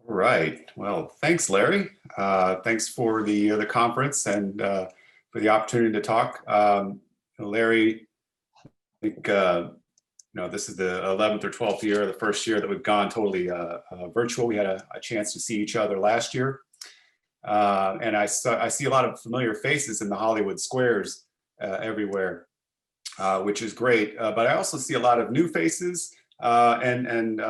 All right. Well, thanks, Larry. Thanks for the conference and for the opportunity to talk. Larry, I think this is the 11th or 12th year, the first year that we've gone totally virtual. We had a chance to see each other last year, and I see a lot of familiar faces in the Hollywood squares everywhere, which is great. But I also see a lot of new faces and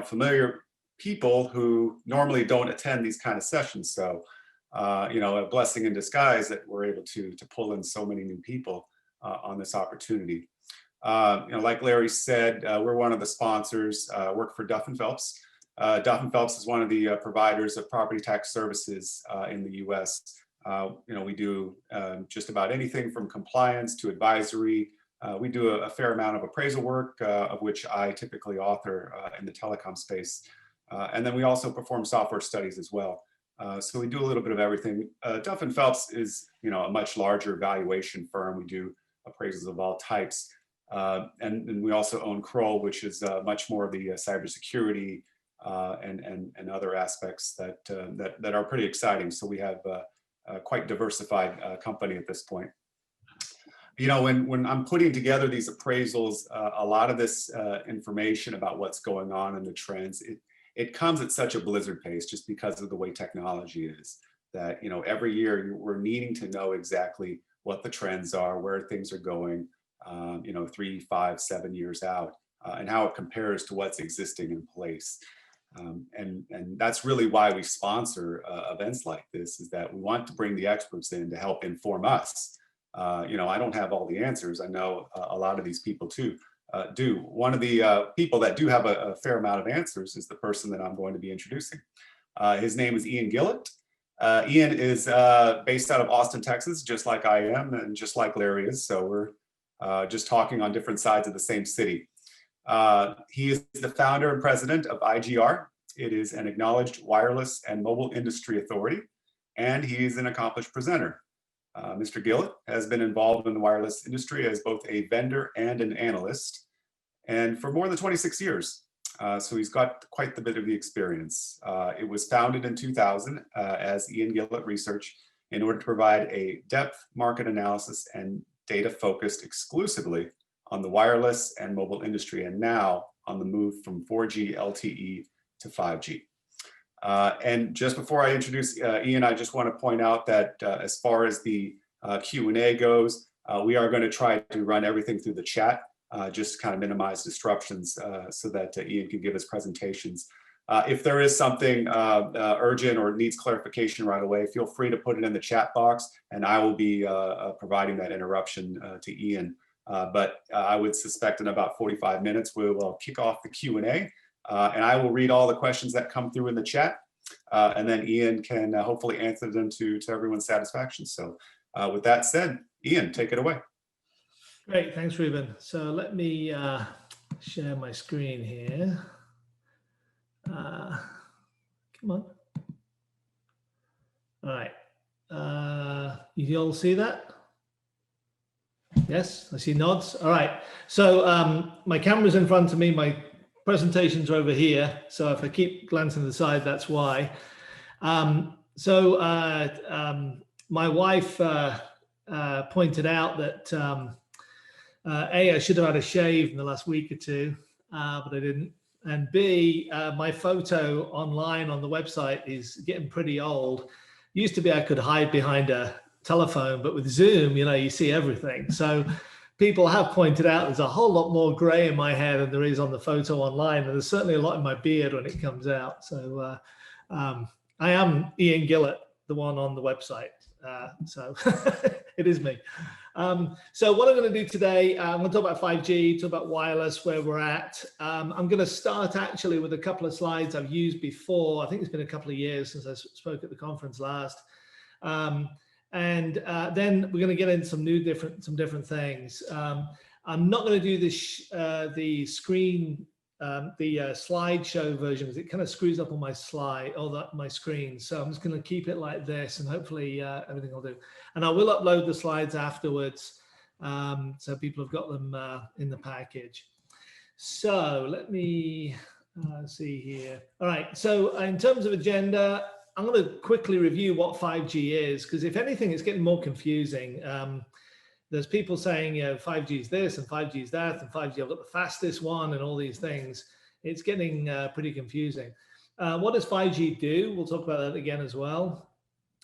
familiar people who normally don't attend these kind of sessions. So, a blessing in disguise that we're able to pull in so many new people on this opportunity. Like Larry said, we're one of the sponsors, work for Duff & Phelps. Duff & Phelps is one of the providers of property tax services in the US. We do just about anything from compliance to advisory. We do a fair amount of appraisal work, of which I typically author in the telecom space. And then we also perform software studies as well. So we do a little bit of everything. Duff & Phelps is, a much larger valuation firm. We do appraisals of all types. And we also own Kroll, which is much more of the cybersecurity and other aspects that are pretty exciting. So we have a quite diversified company at this point. When I'm putting together these appraisals, a lot of this information about what's going on in the trends, it comes at such a blizzard pace just because of the way technology is that, every year we're needing to know exactly what the trends are, where things are going, 3, 5, 7 years out, and how it compares to what's existing in place. And that's really why we sponsor events like this, is that we want to bring the experts in to help inform us. I don't have all the answers. I know a lot of these people too do. One of the people that do have a fair amount of answers is the person that I'm going to be introducing. His name is Iain Gillott. Iain is based out of Austin, Texas, just like I am and just like Larry is. So we're just talking on different sides of the same city. He is the founder and president of IGR. It is an acknowledged wireless and mobile industry authority, and he is an accomplished presenter. Mr. Gillott has been involved in the wireless industry as both a vendor and an analyst, and for more than 26 years. So he's got quite the bit of the experience. It was founded in 2000 as Iain Gillott Research in order to provide a depth market analysis and data focused exclusively on the wireless and mobile industry, and now on the move from 4G LTE to 5G. And just before I introduce Iain, I just want to point out that as far as the Q&A goes, we are going to try to run everything through the chat, just to kind of minimize disruptions so that Iain can give his presentations. If there is something urgent or needs clarification right away, feel free to put it in the chat box, and I will be providing that interruption to Iain. But I would suspect in about 45 minutes, we will kick off the Q&A. And I will read all the questions that come through in the chat, and then Iain can hopefully answer them to everyone's satisfaction. So with that said, Iain, take it away. Great, thanks, Ruben. So let me share my screen here. Come on. All right, you all see that? Yes, I see nods. All right, so my camera's in front of me, my presentations are over here, so if I keep glancing to the side, that's why. My wife pointed out that A, I should have had a shave in the last week or two, but I didn't. And B, my photo online on the website is getting pretty old. Used to be I could hide behind a telephone, but with Zoom, you see everything. So people have pointed out there's a whole lot more gray in my hair than there is on the photo online, and there's certainly a lot in my beard when it comes out. So I am Iain Gillott, the one on the website. So it is me. So what I'm going to do today, I'm going to talk about 5G, talk about wireless, where we're at. I'm going to start actually with a couple of slides I've used before. I think it's been a couple of years since I spoke at the conference last. And then we're going to get into some different things. I'm not going to do this the screen, the slideshow version, because it kind of screws up on my slide or my screen. So I'm just going to keep it like this, and hopefully everything will do. And I will upload the slides afterwards, so people have got them in the package. So let me Let's see here. All right. So in terms of agenda, I'm going to quickly review what 5G is, because if anything, it's getting more confusing. There's people saying, 5G is this and 5G is that, and 5G, I've got the fastest one and all these things. It's getting pretty confusing. What does 5G do? We'll talk about that again as well.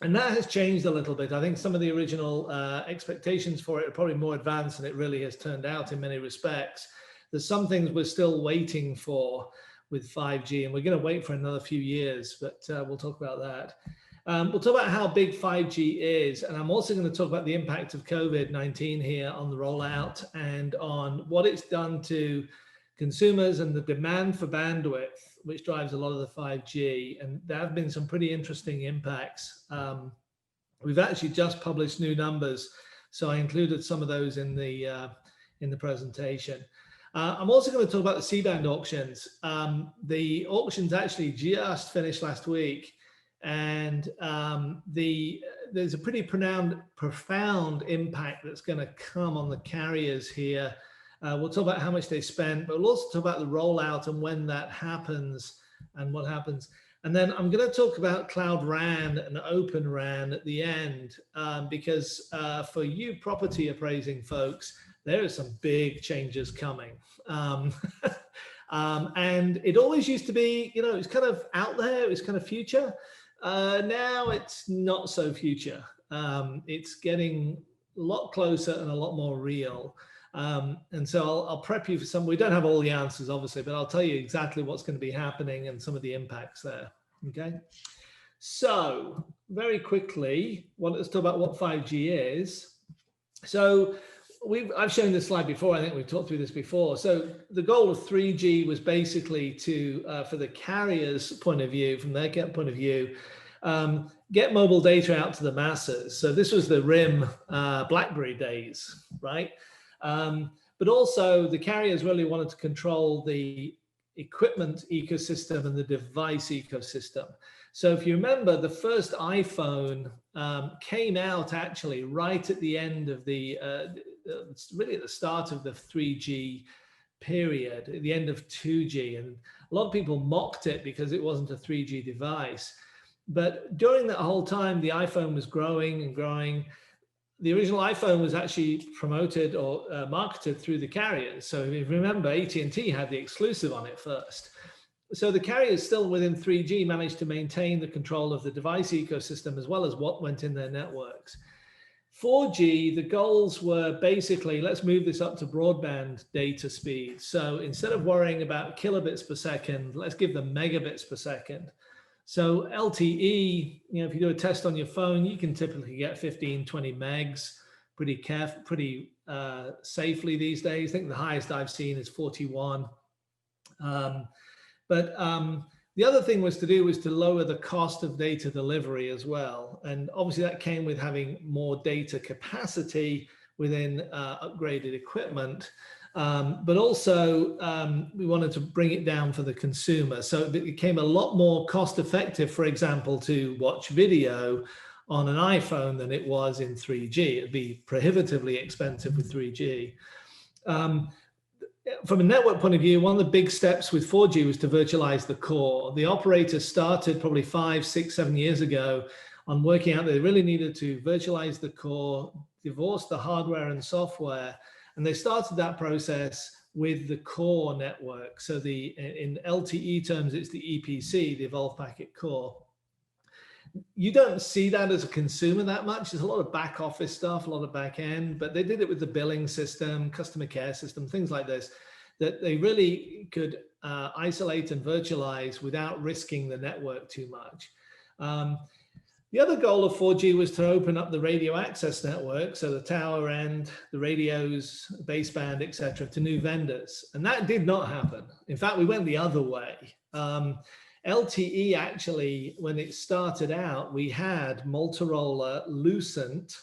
And that has changed a little bit. I think some of the original expectations for it are probably more advanced than it really has turned out in many respects. There's some things we're still waiting for with 5G, and we're going to wait for another few years, but we'll talk about that. We'll talk about how big 5G is, and I'm also going to talk about the impact of COVID-19 here on the rollout and on what it's done to consumers and the demand for bandwidth, which drives a lot of the 5G. And there have been some pretty interesting impacts. We've actually just published new numbers, so I included some of those in the presentation. I'm also going to talk about the C-band auctions. The auctions actually just finished last week, and there's a pretty profound impact that's going to come on the carriers here. We'll talk about how much they spent, but we'll also talk about the rollout and when that happens and what happens. And then I'm going to talk about Cloud RAN and Open RAN at the end, because for you property appraising folks, there are some big changes coming. And it always used to be, it's kind of out there, it was kind of future. Now it's not so future. It's getting a lot closer and a lot more real. And so I'll prep you for some. We don't have all the answers, obviously, but I'll tell you exactly what's going to be happening and some of the impacts there. Okay. So very quickly, let's talk about what 5G is. So I've shown this slide before. I think we've talked through this before. So the goal of 3G was basically to, for the carrier's point of view, from their point of view, get mobile data out to the masses. So this was the RIM BlackBerry days, right? But also the carriers really wanted to control the equipment ecosystem and the device ecosystem. So if you remember, the first iPhone came out actually right at the end of really at the start of the 3G period, at the end of 2G. And a lot of people mocked it because it wasn't a 3G device. But during that whole time, the iPhone was growing and growing. The original iPhone was actually promoted or marketed through the carriers. So if you remember, AT&T had the exclusive on it first. So the carriers still within 3G managed to maintain the control of the device ecosystem as well as what went in their networks. 4G, the goals were basically, let's move this up to broadband data speed. So instead of worrying about kilobits per second, let's give them megabits per second. So LTE, if you do a test on your phone, you can typically get 15, 20 megs pretty safely these days. I think the highest I've seen is 41. But the other thing was to lower the cost of data delivery as well. And obviously that came with having more data capacity within upgraded equipment. But also we wanted to bring it down for the consumer. So it became a lot more cost effective, for example, to watch video on an iPhone than it was in 3G. It'd be prohibitively expensive with 3G. From a network point of view, one of the big steps with 4G was to virtualize the core. The operators started probably 5, 6, 7 years ago on working out that they really needed to virtualize the core, divorce the hardware and software. And they started that process with the core network. So in LTE terms, it's the EPC, the Evolved Packet Core. You don't see that as a consumer that much. There's a lot of back office stuff, a lot of back end, but they did it with the billing system, customer care system, things like this, that they really could isolate and virtualize without risking the network too much. The other goal of 4G was to open up the radio access network, so the tower end, the radios, baseband, et cetera, to new vendors. And that did not happen. In fact, we went the other way. LTE actually, when it started out, we had Motorola, Lucent,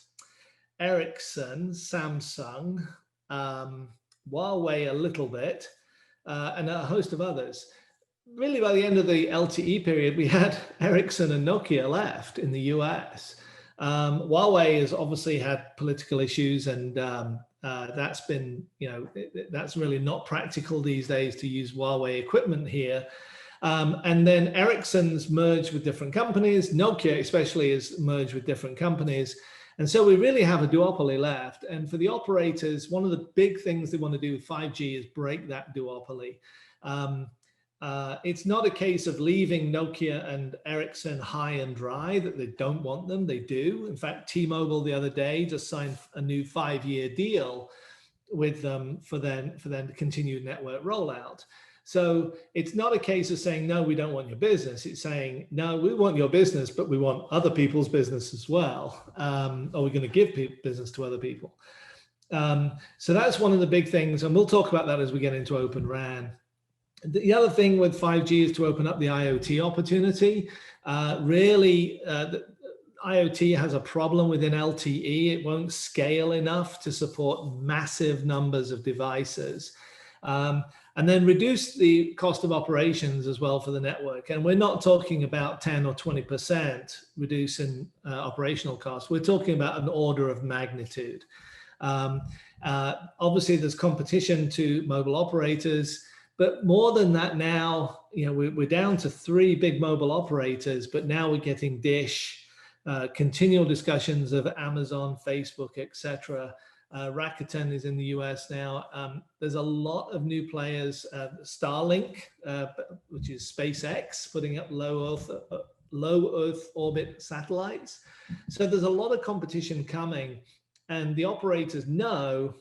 Ericsson, Samsung, Huawei a little bit, and a host of others. Really, by the end of the LTE period, we had Ericsson and Nokia left in the US. Huawei has obviously had political issues and that's been, that's really not practical these days to use Huawei equipment here. And then Ericsson's merged with different companies. Nokia especially is merged with different companies. And so we really have a duopoly left. And for the operators, one of the big things they want to do with 5G is break that duopoly. It's not a case of leaving Nokia and Ericsson high and dry, that they don't want them. They do. In fact, T-Mobile the other day just signed a new 5-year deal with them for them to continue network rollout. So it's not a case of saying, no, we don't want your business. It's saying, no, we want your business, but we want other people's business as well. Or we're going to give business to other people. So that's one of the big things. And we'll talk about that as we get into Open RAN. The other thing with 5G is to open up the IoT opportunity. IoT has a problem within LTE. It won't scale enough to support massive numbers of devices. And then reduce the cost of operations as well for the network. And we're not talking about 10 or 20% reducing operational costs. We're talking about an order of magnitude. Obviously, there's competition to mobile operators, but more than that now, we're down to 3 big mobile operators, but now we're getting Dish, continual discussions of Amazon, Facebook, etc. Rakuten is in the US now. There's a lot of new players. Starlink, which is SpaceX, putting up low Earth orbit satellites. So there's a lot of competition coming, and the operators know,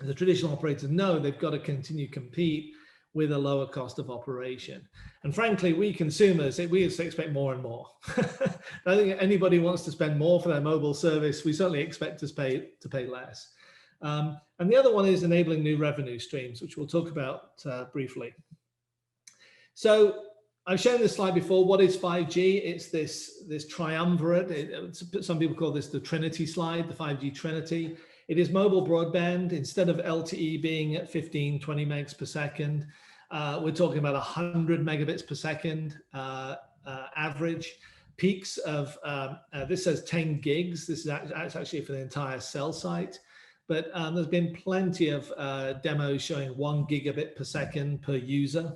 the traditional operators know, they've got to continue to compete with a lower cost of operation. And frankly, we consumers, we expect more and more. I don't think anybody wants to spend more for their mobile service. We certainly expect to pay less. And the other one is enabling new revenue streams, which we'll talk about briefly. So I've shown this slide before. What is 5G? It's this triumvirate. Some people call this the Trinity slide, the 5G Trinity. It is mobile broadband. Instead of LTE being at 15, 20 megs per second, we're talking about 100 megabits per second average. Peaks of, this says 10 gigs. This is actually for the entire cell site. But there's been plenty of demos showing 1 gigabit per second per user.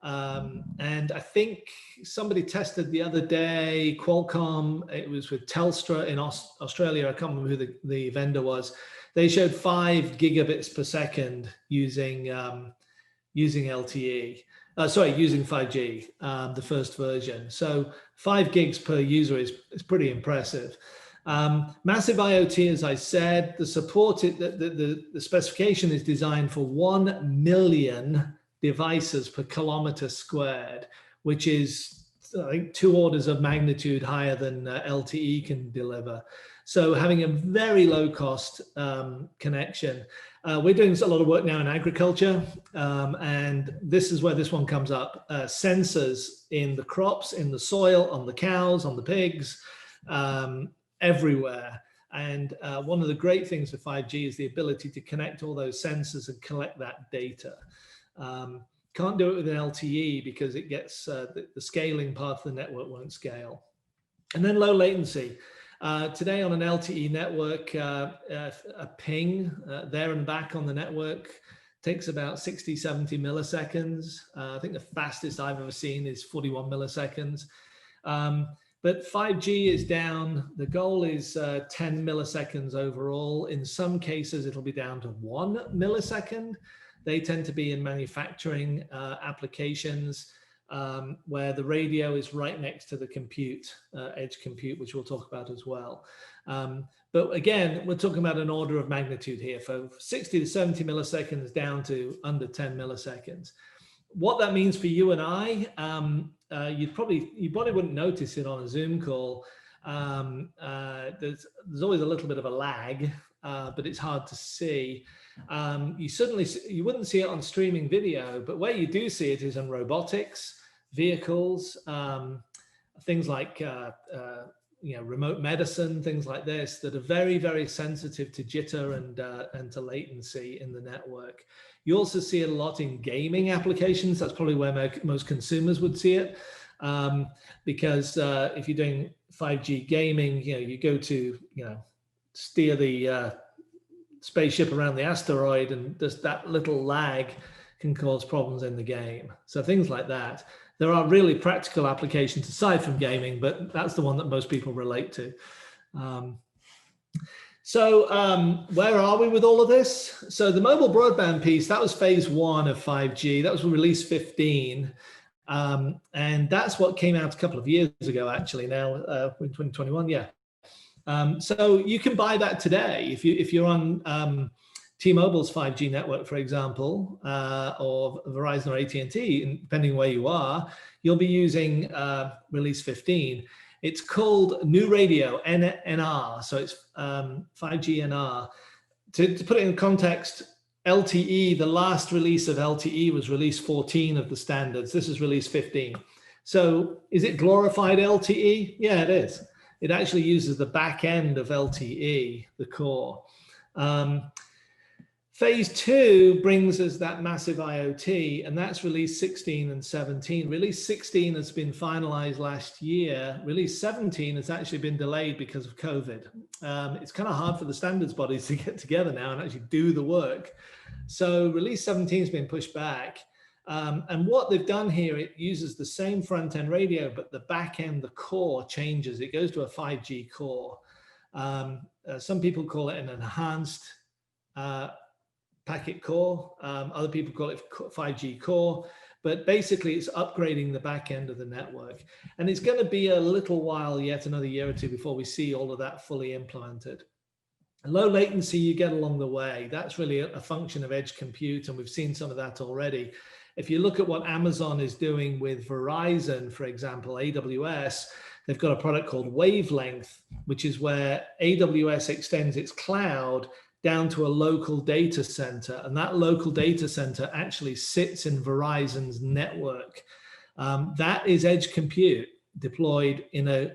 And I think somebody tested the other day, Qualcomm, it was with Telstra in Australia, I can't remember who the vendor was. They showed 5 gigabits per second using LTE. Using 5G, the first version. So 5 gigs per user is pretty impressive. Massive IoT, as I said, the specification is designed for 1 million devices per kilometer squared, which is, I think, 2 orders of magnitude higher than LTE can deliver. So having a very low cost connection. We're doing a lot of work now in agriculture, and this is where this one comes up. Sensors in the crops, in the soil, on the cows, on the pigs, everywhere. And one of the great things with 5G is the ability to connect all those sensors and collect that data. Can't do it with an LTE because it gets the scaling part of the network won't scale. And then low latency. Today on an LTE network, a ping there and back on the network takes about 60, 70 milliseconds. I think the fastest I've ever seen is 41 milliseconds. But 5G is down. The goal is 10 milliseconds overall. In some cases, it'll be down to 1 millisecond. They tend to be in manufacturing applications where the radio is right next to the compute, edge compute, which we'll talk about as well. But again, we're talking about an order of magnitude here, from 60 to 70 milliseconds down to under 10 milliseconds. What that means for you and I, you probably wouldn't notice it on a Zoom call. There's always a little bit of a lag, but it's hard to see. You wouldn't see it on streaming video, but where you do see it is in robotics, vehicles, things like remote medicine, things like this that are very, very sensitive to jitter and to latency in the network. You also see it a lot in gaming applications. That's probably where most consumers would see it, because if you're doing 5G gaming, you go to steer spaceship around the asteroid, and just that little lag can cause problems in the game. So things like that. There are really practical applications aside from gaming, but that's the one that most people relate to. Where are we with all of this? So the mobile broadband piece, that was phase 1 of 5G. That was release 15. And that's what came out a couple of years ago, actually, now in 2021, yeah. So you can buy that today. If you're on T-Mobile's 5G network, for example, or Verizon or AT&T, depending on where you are, you'll be using release 15. It's called New Radio, NR, so it's 5G NR. To put it in context, LTE, the last release of LTE was release 14 of the standards. This is release 15. So is it glorified LTE? Yeah, it is. It actually uses the back end of LTE, the core. Phase 2 brings us that massive IoT, and that's release 16 and 17. Release 16 has been finalized last year. Release 17 has actually been delayed because of COVID. It's kind of hard for the standards bodies to get together now and actually do the work. So release 17 has been pushed back. And what they've done here, it uses the same front-end radio, but the back end, the core changes. It goes to a 5G core. Some people call it an enhanced packet core. Other people call it 5G core, but basically it's upgrading the back end of the network. And it's going to be a little while, yet another year or two, before we see all of that fully implemented. Low latency you get along the way. That's really a function of edge compute, and we've seen some of that already. If you look at what Amazon is doing with Verizon, for example, AWS, they've got a product called Wavelength, which is where AWS extends its cloud down to a local data center. And that local data center actually sits in Verizon's network. That is edge compute deployed in a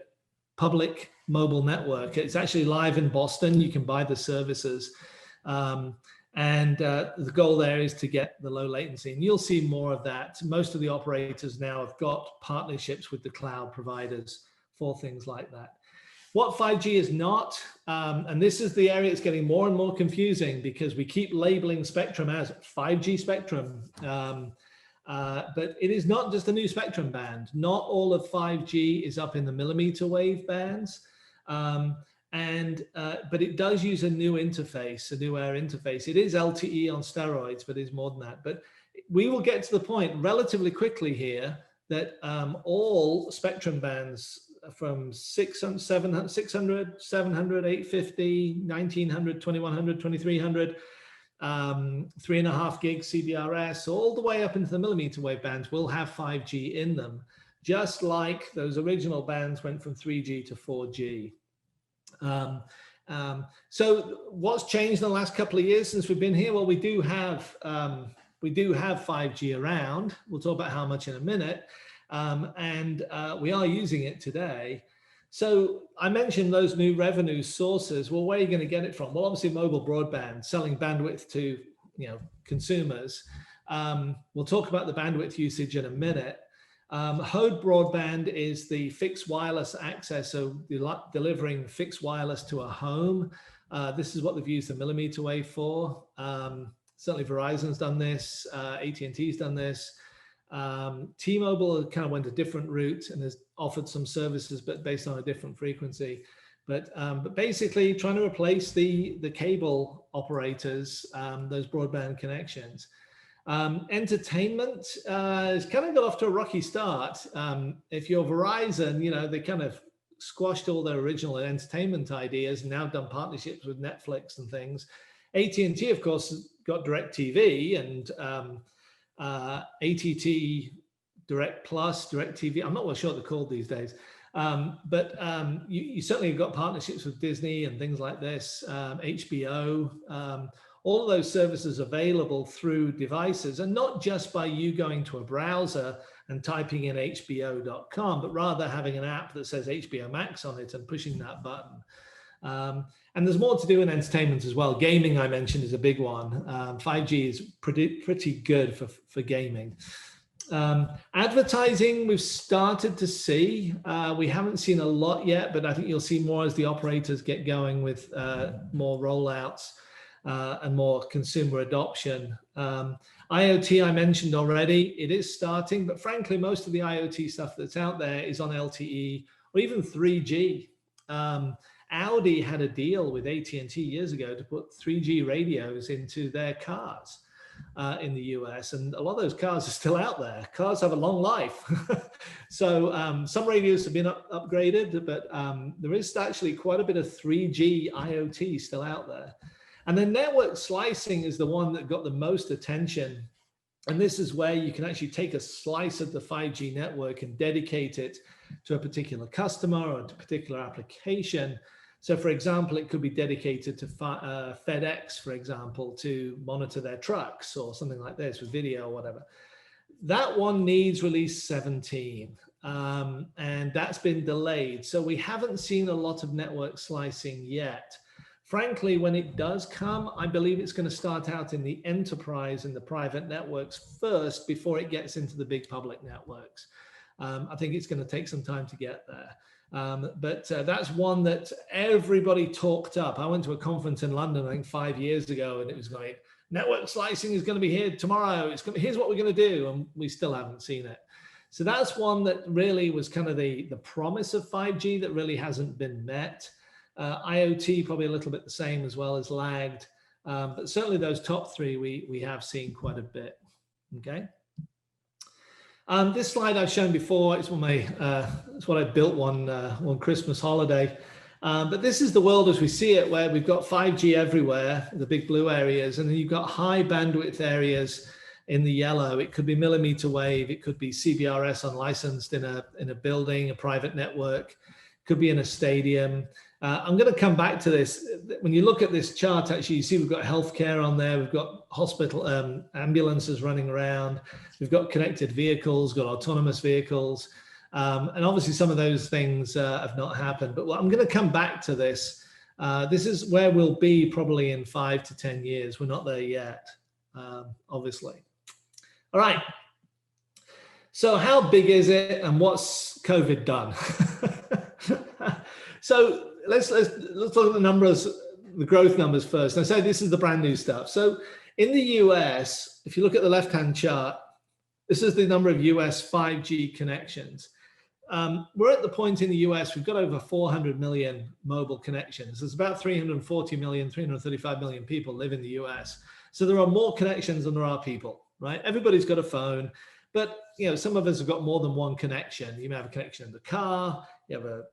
public mobile network. It's actually live in Boston. You can buy the services. The goal there is to get the low latency. And you'll see more of that. Most of the operators now have got partnerships with the cloud providers for things like that. What 5G is not, and this is the area that's getting more and more confusing because we keep labeling spectrum as 5G spectrum, but it is not just a new spectrum band. Not all of 5G is up in the millimeter wave bands, but it does use a new interface, a new air interface. It is LTE on steroids, but it's more than that. But we will get to the point relatively quickly here that all spectrum bands from 600, 700, 850, 1900, 2100, 2300, 3.5 gig CBRS, all the way up into the millimeter wave bands will have 5G in them, just like those original bands went from 3G to 4G. So what's changed in the last couple of years since we've been here? Well, we do have 5G around. We'll talk about how much in a minute. We are using it today. So I mentioned those new revenue sources. Well, where are you going to get it from? Well, obviously mobile broadband, selling bandwidth to consumers. We'll talk about the bandwidth usage in a minute. Hode broadband is the fixed wireless access, so delivering fixed wireless to a home. This is what they've used the millimeter wave for. Certainly Verizon's done this, AT&T's done this. T-Mobile kind of went a different route and has offered some services, but based on a different frequency. But basically trying to replace the cable operators, those broadband connections. Entertainment has kind of got off to a rocky start. If you're Verizon, they kind of squashed all their original entertainment ideas and now done partnerships with Netflix and things. AT&T, of course, got DirecTV and ATT Direct Plus, DirecTV. I'm not really sure what they're called these days. But you certainly have got partnerships with Disney and things like this, HBO, all of those services available through devices, and not just by you going to a browser and typing in hbo.com, but rather having an app that says HBO Max on it and pushing that button. And there's more to do in entertainment as well. Gaming, I mentioned, is a big one. 5G is pretty good for gaming. Advertising, we've started to see. We haven't seen a lot yet, but I think you'll see more as the operators get going with more rollouts. and more consumer adoption. IoT, I mentioned already, it is starting, but frankly, most of the IoT stuff that's out there is on LTE or even 3G. Audi had a deal with AT&T years ago to put 3G radios into their cars in the US, and a lot of those cars are still out there. Cars have a long life. So some radios have been upgraded, but there is actually quite a bit of 3G IoT still out there. And then network slicing is the one that got the most attention. And this is where you can actually take a slice of the 5G network and dedicate it to a particular customer or a particular application. So for example, it could be dedicated to FedEx, for example, to monitor their trucks or something like this with video or whatever. That one needs release 17, and that's been delayed. So we haven't seen a lot of network slicing yet. Frankly, when it does come, I believe it's going to start out in the enterprise and the private networks first before it gets into the big public networks. I think it's going to take some time to get there. But that's one that everybody talked up. I went to a conference in London, I think 5 years ago, and it was going, network slicing is going to be here tomorrow. Here's what we're going to do. And we still haven't seen it. So that's one that really was kind of the promise of 5G that really hasn't been met. IoT, probably a little bit the same as well, as lagged. But certainly those top three, we have seen quite a bit. Okay. This slide I've shown before. It's what I built one Christmas holiday. But this is the world as we see it, where we've got 5G everywhere, the big blue areas, and then you've got high bandwidth areas in the yellow. It could be millimeter wave, it could be CBRS unlicensed in a building, a private network, it could be in a stadium. I'm going to come back to this. When you look at this chart, actually, you see we've got healthcare on there. We've got hospital ambulances running around. We've got connected vehicles, got autonomous vehicles. And obviously some of those things have not happened. But I'm going to come back to this. This is where we'll be probably in 5 to 10 years. We're not there yet, obviously. All right. So how big is it and what's COVID done? So let's look at the numbers, the growth numbers first. And I say this is the brand new stuff. So in the US, if you look at the left-hand chart, this is the number of US 5G connections. We're at the point in the US, we've got over 400 million mobile connections. There's about 340 million, 335 million people live in the US. So there are more connections than there are people, right? Everybody's got a phone, but some of us have got more than one connection. You may have a connection in the car, you have a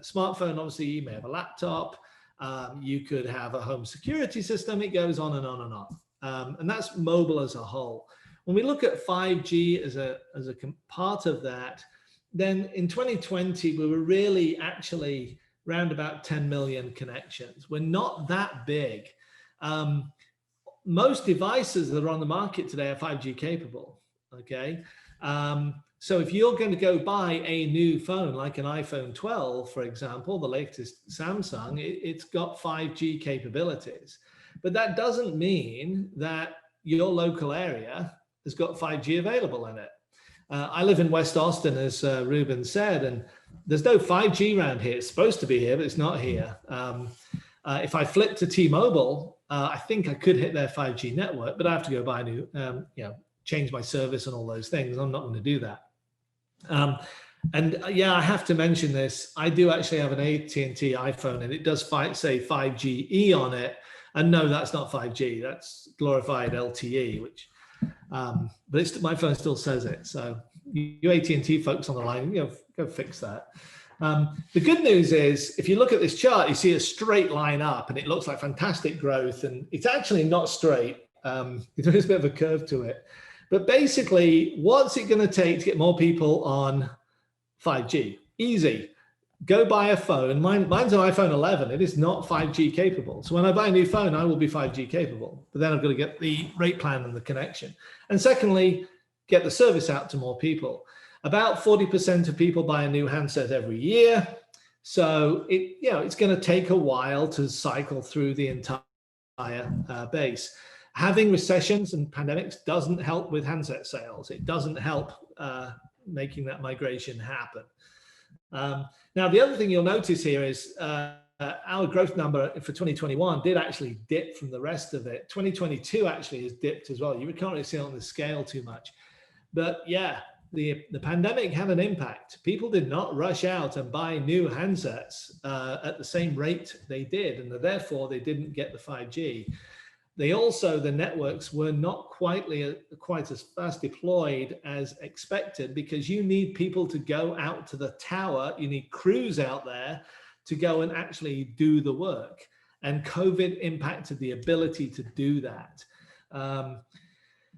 smartphone, obviously, you may have a laptop, you could have a home security system, it goes on and on and on. And that's mobile as a whole. When we look at 5G as a part of that, then in 2020, we were really actually around about 10 million connections. We're not that big. Most devices that are on the market today are 5G capable, okay? So if you're going to go buy a new phone, like an iPhone 12, for example, the latest Samsung, it's got 5G capabilities. But that doesn't mean that your local area has got 5G available in it. I live in West Austin, as Ruben said, and there's no 5G around here. It's supposed to be here, but it's not here. If I flip to T-Mobile, I think I could hit their 5G network, but I have to go buy a new, change my service and all those things. I'm not going to do that. And yeah, I have to mention this. I do actually have an AT&T iPhone, and it does say 5GE on it. And no, that's not 5G. That's glorified LTE, which, but my phone still says it. So you AT&T folks on the line, go fix that. The good news is, if you look at this chart, you see a straight line up, and it looks like fantastic growth. And it's actually not straight. There is a bit of a curve to it. But basically, what's it going to take to get more people on 5G? Easy. Go buy a phone. Mine's an iPhone 11. It is not 5G capable. So when I buy a new phone, I will be 5G capable. But then I've got to get the rate plan and the connection. And secondly, get the service out to more people. About 40% of people buy a new handset every year. So it's going to take a while to cycle through the entire base. Having recessions and pandemics doesn't help with handset sales. It doesn't help making that migration happen. Now, the other thing you'll notice here is our growth number for 2021 did actually dip from the rest of it. 2022 actually has dipped as well. You can't really see it on the scale too much. But yeah, the pandemic had an impact. People did not rush out and buy new handsets at the same rate they did, and therefore they didn't get the 5G. They also, the networks were not quite as fast deployed as expected, because you need people to go out to the tower. You need crews out there to go and actually do the work. And COVID impacted the ability to do that.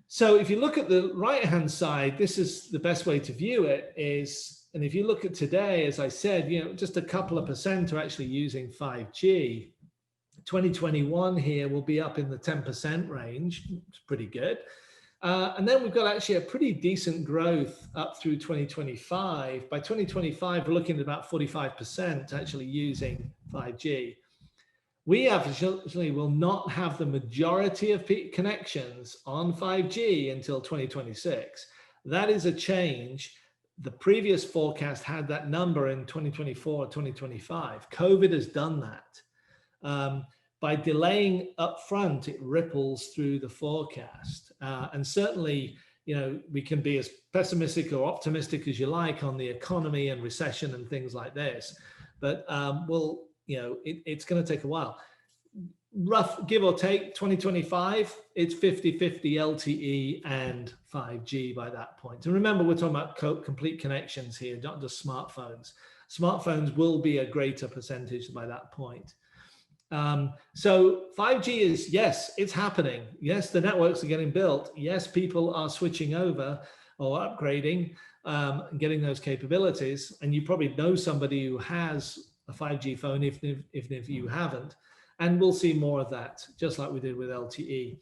So if you look at the right-hand side, this is the best way to view it is, and if you look at today, as I said, just a couple of percent are actually using 5G. 2021 here will be up in the 10% range. It's pretty good. And then we've got actually a pretty decent growth up through 2025. By 2025, we're looking at about 45% actually using 5G. We actually will not have the majority of connections on 5G until 2026. That is a change. The previous forecast had that number in 2024 or 2025. COVID has done that. By delaying upfront, it ripples through the forecast. And certainly, we can be as pessimistic or optimistic as you like on the economy and recession and things like this. But it's going to take a while. Rough, give or take, 2025, it's 50-50 LTE and 5G by that point. And remember, we're talking about complete connections here, not just smartphones. Smartphones will be a greater percentage by that point. So 5G is, yes, it's happening. Yes, the networks are getting built. Yes, people are switching over or upgrading and getting those capabilities. And you probably know somebody who has a 5G phone, if you haven't. And we'll see more of that, just like we did with LTE.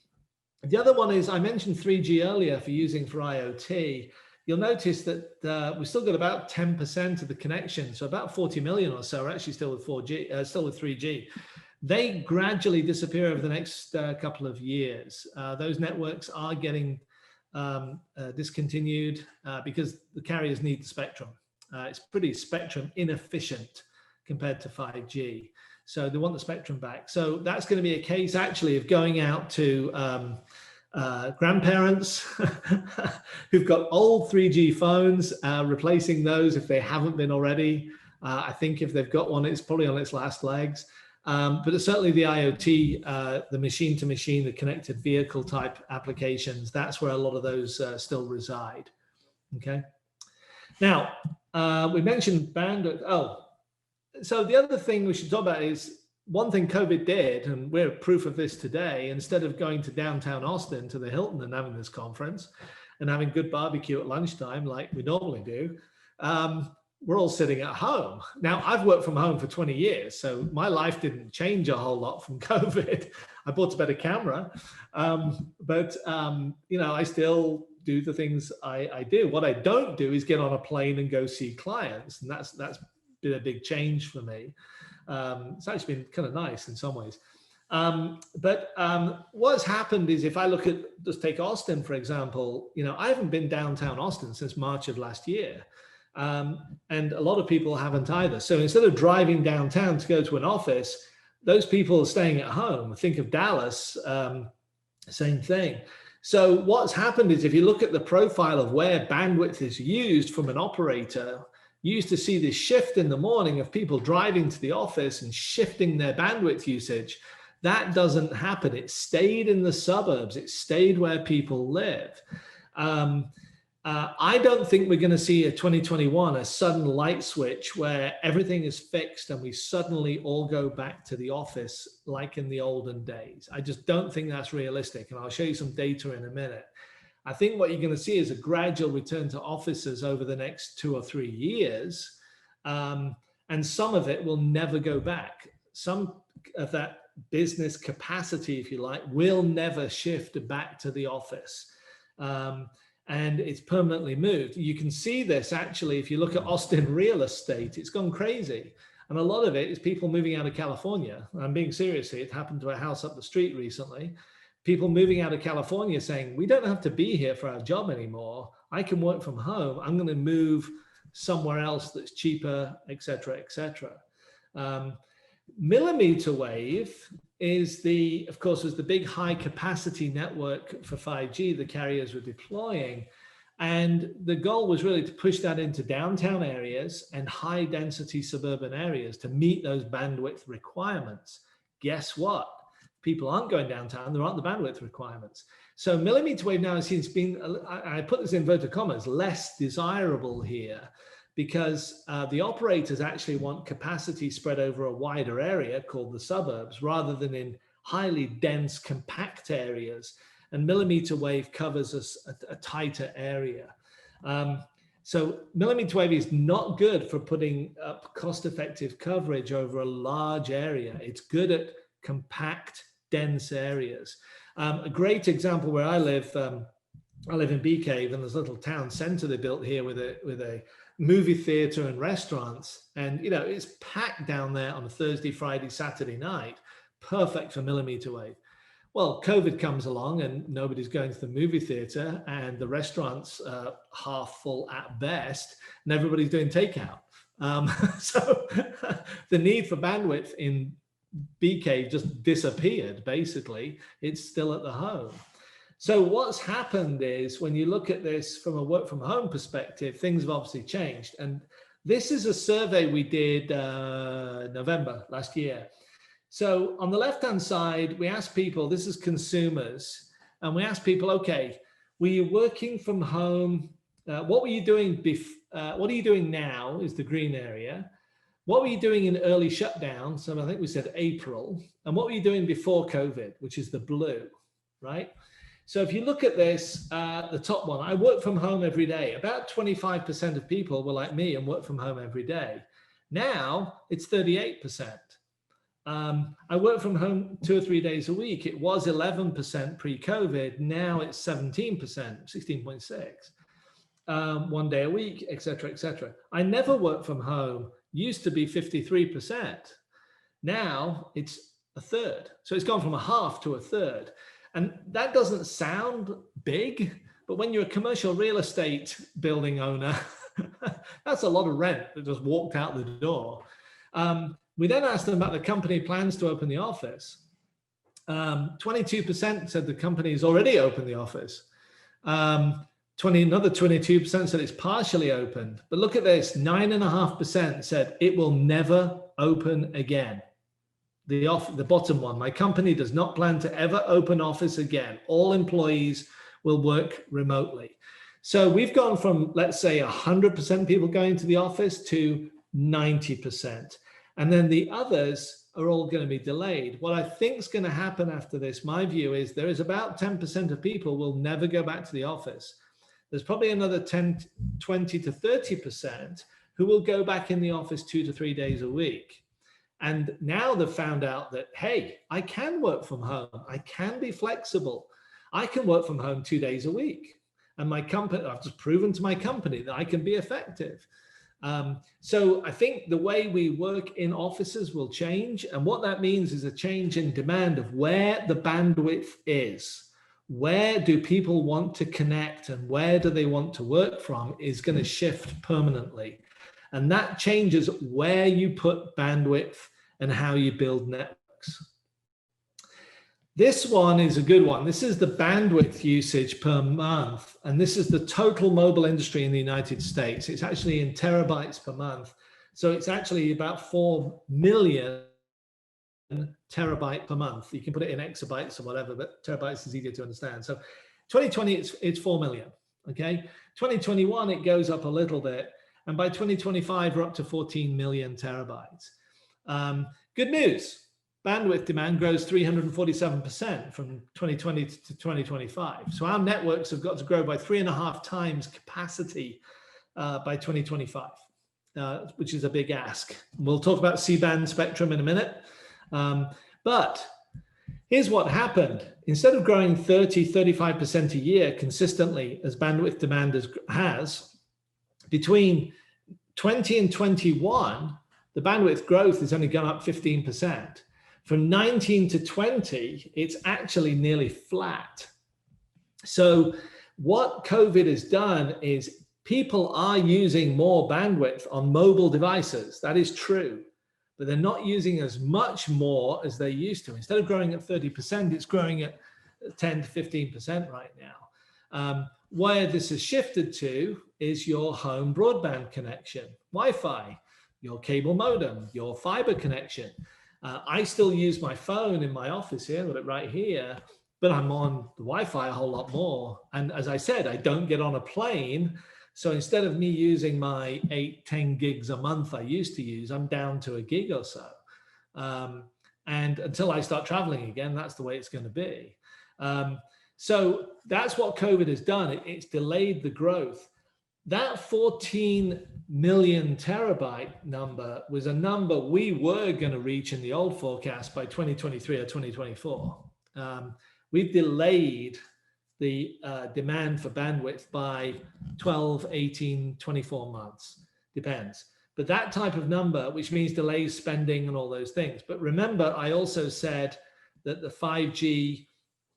The other one is, I mentioned 3G earlier for using for IoT. You'll notice that we've still got about 10% of the connections, so about 40 million or so are actually still with 4G, still with 3G. They gradually disappear over the next couple of years. Those networks are getting discontinued because the carriers need the spectrum. It's pretty spectrum inefficient compared to 5G. So they want the spectrum back. So that's going to be a case actually of going out to grandparents who've got old 3G phones, replacing those if they haven't been already. I think if they've got one, it's probably on its last legs. But it's certainly the IoT, the machine-to-machine, the connected vehicle type applications, that's where a lot of those still reside. Okay. Now, we mentioned bandwidth. Oh, so the other thing we should talk about is one thing COVID did, and we're proof of this today. Instead of going to downtown Austin to the Hilton and having this conference and having good barbecue at lunchtime like we normally do, we're all sitting at home. Now, I've worked from home for 20 years, so my life didn't change a whole lot from COVID. I bought a better camera, but I still do the things I do. What I don't do is get on a plane and go see clients, and that's been a big change for me. It's actually been kind of nice in some ways. But what's happened is, if I look at, just take Austin, for example, I haven't been downtown Austin since March of last year. And a lot of people haven't either. So instead of driving downtown to go to an office, those people are staying at home. Think of Dallas, same thing. So what's happened is, if you look at the profile of where bandwidth is used from an operator, you used to see this shift in the morning of people driving to the office and shifting their bandwidth usage. That doesn't happen. It stayed in the suburbs. It stayed where people live. I don't think we're going to see a 2021, a sudden light switch where everything is fixed and we suddenly all go back to the office like in the olden days. I just don't think that's realistic. And I'll show you some data in a minute. I think what you're going to see is a gradual return to offices over the next 2 or 3 years. And some of it will never go back. Some of that business capacity, if you like, will never shift back to the office. And it's permanently moved. You can see this actually, if you look at Austin real estate, it's gone crazy. And a lot of it is people moving out of California. I'm being serious here. It happened to a house up the street recently. People moving out of California saying, we don't have to be here for our job anymore. I can work from home. I'm going to move somewhere else that's cheaper, et cetera, et cetera. Millimeter wave is of course, was the big high capacity network for 5G the carriers were deploying. And the goal was really to push that into downtown areas and high density suburban areas to meet those bandwidth requirements. Guess what? People aren't going downtown, there aren't the bandwidth requirements. So millimeter wave now seems being, I put this in inverted commas, less desirable here, because the operators actually want capacity spread over a wider area called the suburbs, rather than in highly dense, compact areas. And millimeter wave covers a tighter area. So millimeter wave is not good for putting up cost-effective coverage over a large area. It's good at compact, dense areas. A great example where I live in Bee Cave, and there's a little town center they built here with a movie theater and restaurants. And, it's packed down there on a Thursday, Friday, Saturday night, perfect for millimeter wave. Well, COVID comes along and nobody's going to the movie theater and the restaurant's half full at best, and everybody's doing takeout. So the need for bandwidth in Bee Cave just disappeared, basically. It's still at the home. So what's happened is, when you look at this from a work from home perspective, things have obviously changed. And this is a survey we did November last year. So on the left-hand side, we asked people, this is consumers, and we asked people, okay, were you working from home? What were you doing what are you doing now is the green area. What were you doing in early shutdown? So I think we said April. And what were you doing before COVID, which is the blue, right? So if you look at this, the top one, I work from home every day. About 25% of people were like me and work from home every day. Now it's 38%. I work from home 2 or 3 days a week. It was 11% pre-COVID. Now it's 17%, 16.6, 1 day a week, et cetera, et cetera. I never work from home. Used to be 53%. Now it's a third. So it's gone from a half to a third. And that doesn't sound big, but when you're a commercial real estate building owner, that's a lot of rent that just walked out the door. We then asked them about the company plans to open the office. 22% said the company has already opened the office. Another 22% said it's partially opened. But look at this, 9.5% said it will never open again. The bottom one, my company does not plan to ever open office again. All employees will work remotely. So we've gone from, let's say, 100% people going to the office to 90%. And then the others are all going to be delayed. What I think is going to happen after this, my view is there is about 10% of people will never go back to the office. There's probably another 10, 20 to 30% who will go back in the office 2 to 3 days a week. And now they've found out that, hey, I can work from home. I can be flexible. I can work from home 2 days a week. And my company, I've just proven to my company that I can be effective. So I think the way we work in offices will change. And what that means is a change in demand of where the bandwidth is. Where do people want to connect and where do they want to work from is going to shift permanently. And that changes where you put bandwidth and how you build networks. This one is a good one. This is the bandwidth usage per month. And this is the total mobile industry in the United States. It's actually in terabytes per month. So it's actually about 4 million terabyte per month. You can put it in exabytes or whatever, but terabytes is easier to understand. So 2020, it's 4 million, okay? 2021, it goes up a little bit. And by 2025, we're up to 14 million terabytes. Good news, bandwidth demand grows 347% from 2020 to 2025. So our networks have got to grow by 3.5 times capacity by 2025, which is a big ask. We'll talk about C-band spectrum in a minute. But here's what happened. Instead of growing 30, 35% a year consistently as bandwidth demand has, between 20 and 21, the bandwidth growth has only gone up 15%. From 19 to 20, it's actually nearly flat. So what COVID has done is people are using more bandwidth on mobile devices. That is true. but they're not using as much more as they used to. Instead of growing at 30%, it's growing at 10 to 15% right now. Where this has shifted to is your home broadband connection, Wi-Fi, your cable modem, your fiber connection. I still use my phone in my office here, I've got it right here, but I'm on the Wi-Fi a whole lot more. And as I said, I don't get on a plane. So instead of me using my 8-10 gigs a month I used to use, I'm down to a gig or so. And until I start traveling again, that's the way it's going to be. So that's what COVID has done. It's delayed the growth. That 14 million terabyte number was a number we were going to reach in the old forecast by 2023 or 2024. We've delayed the demand for bandwidth by 12, 18, 24 months, depends. But that type of number, which means delays spending and all those things. But remember, I also said that the 5G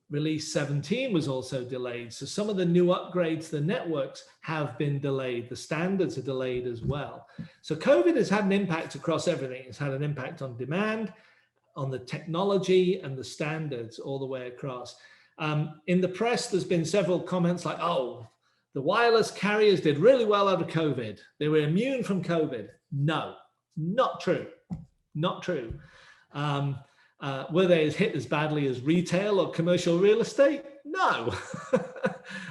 release 17 was also delayed. So some of the new upgrades to the networks have been delayed. The standards are delayed as well. So COVID has had an impact across everything. It's had an impact on demand, on the technology and the standards all the way across. In the press, there's been several comments like, oh, the wireless carriers did really well out of COVID. They were immune from COVID. No, not true. Not true. Were they hit as badly as retail or commercial real estate? No.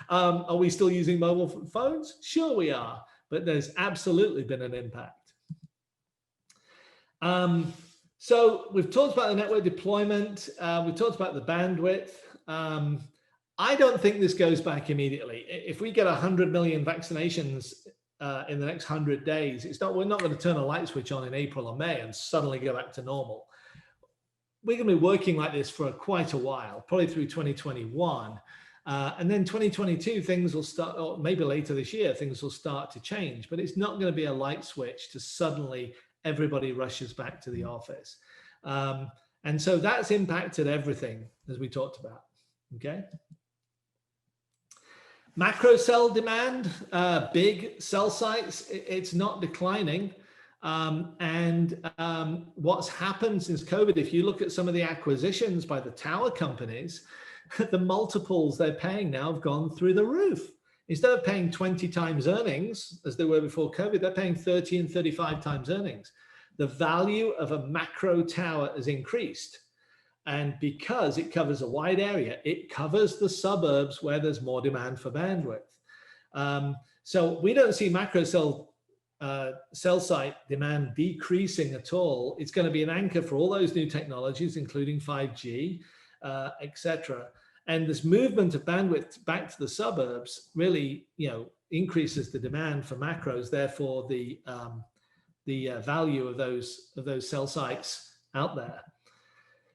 Are we still using mobile phones? Sure we are, but there's absolutely been an impact. So we've talked about the network deployment. We've talked about the bandwidth. I don't think this goes back immediately. If we get 100 million vaccinations in the next 100 days, we're not going to turn a light switch on in April or May and suddenly go back to normal. We're going to be working like this for quite a while, probably through 2021. And then 2022, things will start, or maybe later this year, things will start to change, but it's not going to be a light switch to suddenly everybody rushes back to the office. And so that's impacted everything, as we talked about, okay? Macro cell demand, big cell sites, it's not declining. What's happened since COVID, if you look at some of the acquisitions by the tower companies, the multiples they're paying now have gone through the roof. Instead of paying 20 times earnings, as they were before COVID, they're paying 30 and 35 times earnings. The value of a macro tower has increased. And because it covers a wide area, it covers the suburbs where there's more demand for bandwidth. So we don't see macro cell site demand decreasing at all. It's going to be an anchor for all those new technologies, including 5G, etc. And this movement of bandwidth back to the suburbs really, increases the demand for macros. Therefore, the value of those cell sites out there.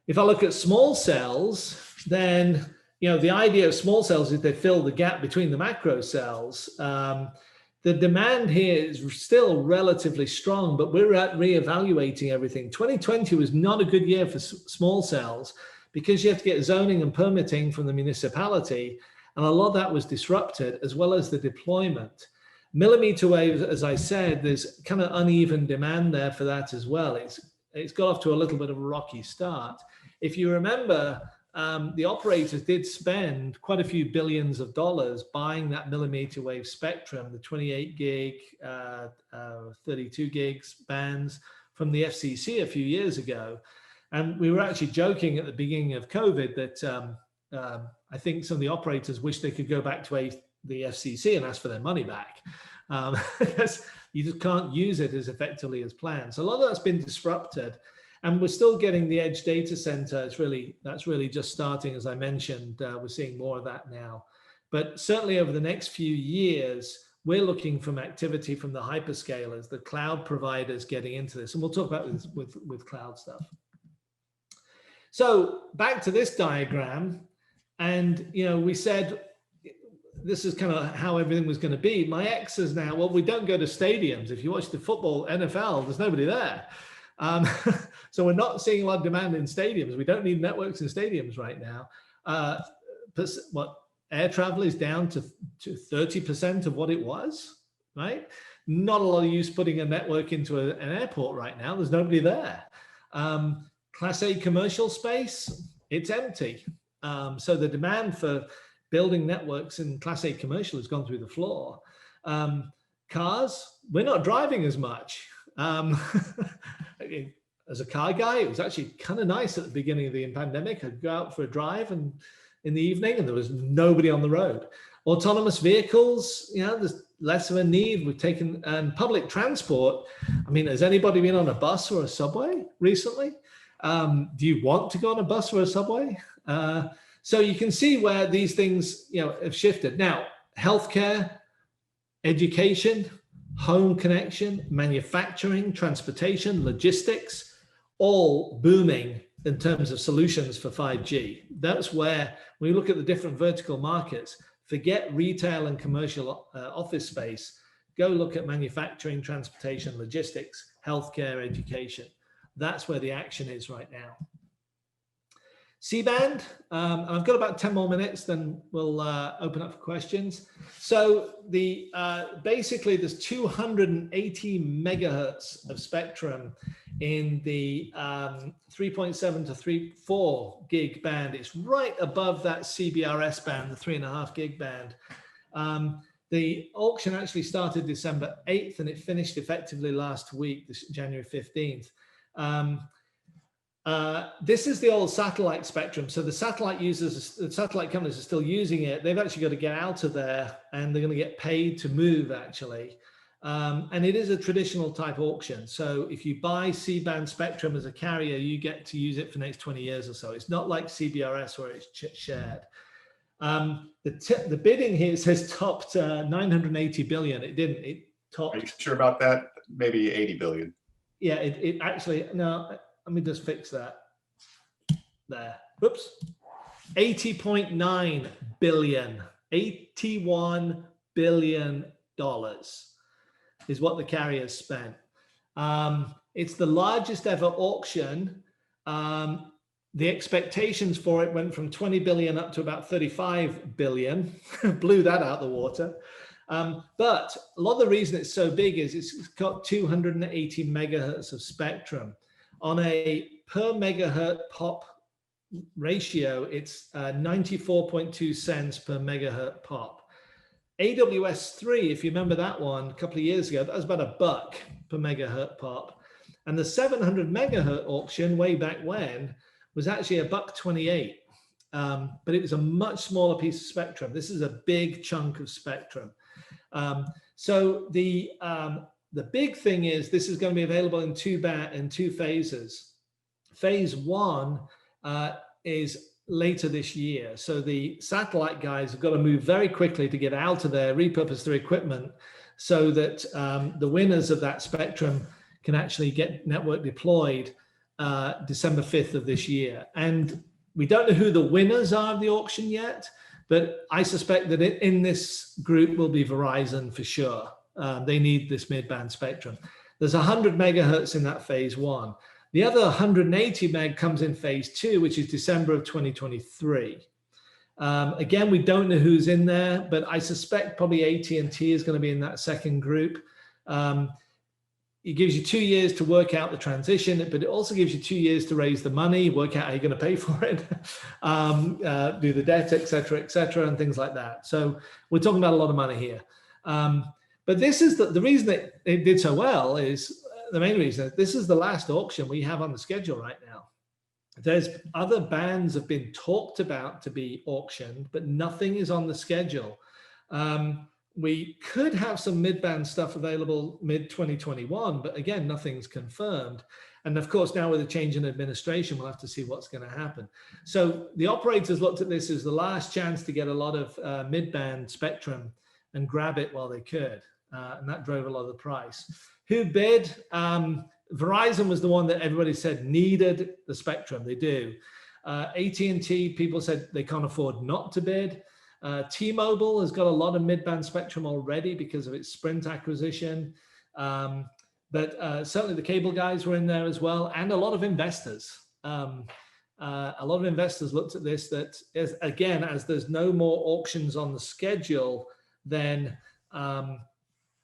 If I look at small cells, then the idea of small cells is they fill the gap between the macro cells. The demand here is still relatively strong, but we're reevaluating everything. 2020 was not a good year for small cells because you have to get zoning and permitting from the municipality, and a lot of that was disrupted, as well as the deployment. Millimeter waves, as I said, there's kind of uneven demand there for that as well. It's got off to a little bit of a rocky start. If you remember, the operators did spend quite a few billions of dollars buying that millimeter wave spectrum, the 28 gig, 32 gigs bands from the FCC a few years ago. And we were actually joking at the beginning of COVID that I think some of the operators wish they could go back to the FCC and ask for their money back, because you just can't use it as effectively as planned. So a lot of that's been disrupted. And we're still getting the edge data center. That's really just starting, as I mentioned. We're seeing more of that now. But certainly over the next few years, we're looking from activity from the hyperscalers, the cloud providers getting into this. And we'll talk about this with cloud stuff. So back to this diagram. And, we said, this is kind of how everything was going to be. My ex is now, well, we don't go to stadiums. If you watch the football, NFL, there's nobody there. So we're not seeing a lot of demand in stadiums. We don't need networks in stadiums right now. Air travel is down to 30% of what it was, right? not a lot of use putting a network into an airport right now. There's nobody there. Class A commercial space, it's empty. So the demand for building networks in Class A commercial has gone through the floor. Cars, we're not driving as much. As a car guy, it was actually kind of nice at the beginning of the pandemic. I'd go out for a drive and in the evening, and there was nobody on the road. Autonomous vehicles, there's less of a need. We've taken, and public transport. I mean, has anybody been on a bus or a subway recently? Do you want to go on a bus or a subway? So you can see where these things, have shifted. Now, healthcare, education, home connection, manufacturing, transportation, logistics, all booming in terms of solutions for 5G. That's where, when you look at the different vertical markets, forget retail and commercial office space, go look at manufacturing, transportation, logistics, healthcare, education. That's where the action is right now. C-band, I've got about 10 more minutes, then we'll open up for questions. So basically there's 280 megahertz of spectrum in the 3.7 to 3.4 gig band. It's right above that CBRS band, the 3.5 gig band. The auction actually started December 8th and it finished effectively last week, January 15th. This is the old satellite spectrum. So the satellite users, the satellite companies are still using it. They've actually got to get out of there and they're going to get paid to move actually. And it is a traditional type auction. So if you buy C-band spectrum as a carrier, you get to use it for the next 20 years or so. It's not like CBRS where it's shared. The bidding here says topped 980 billion. It didn't, it topped. Are you sure about that? Maybe 80 billion. Yeah, it actually, no, let me just fix that. There. Whoops. 80.9 billion. $81 billion is what the carriers spent. It's the largest ever auction. The expectations for it went from 20 billion up to about 35 billion. Blew that out the water. But a lot of the reason it's so big is it's got 280 megahertz of spectrum. On a per megahertz pop ratio, it's 94.2 cents per megahertz pop. AWS3, if you remember that one a couple of years ago, that was about $1 per megahertz pop. And the 700 megahertz auction way back when was actually $1.28. But it was a much smaller piece of spectrum. This is a big chunk of spectrum. So the big thing is this is going to be available in two phases. Phase one is later this year. So the satellite guys have got to move very quickly to get out of there, repurpose their equipment so that the winners of that spectrum can actually get network deployed December 5th of this year. And we don't know who the winners are of the auction yet, but I suspect that in this group will be Verizon for sure. They need this mid-band spectrum. There's 100 megahertz in that phase one. The other 180 meg comes in phase two, which is December of 2023. Again, we don't know who's in there, but I suspect probably AT&T is going to be in that second group. It gives you 2 years to work out the transition, but it also gives you 2 years to raise the money, work out how you're going to pay for it, do the debt, et cetera, and things like that. So we're talking about a lot of money here. But this is the reason that it did so well is the main reason. This is the last auction we have on the schedule right now. There's other bands have been talked about to be auctioned, but nothing is on the schedule. We could have some mid-band stuff available mid-2021, but again, nothing's confirmed. And of course, now with a change in administration, we'll have to see what's going to happen. So the operators looked at this as the last chance to get a lot of mid-band spectrum and grab it while they could. And that drove a lot of the price. Who bid? Verizon was the one that everybody said needed the spectrum. They do. AT&T, people said they can't afford not to bid. T-Mobile has got a lot of mid-band spectrum already because of its Sprint acquisition. But certainly the cable guys were in there as well, and a lot of investors. A lot of investors looked at this that, as there's no more auctions on the schedule, then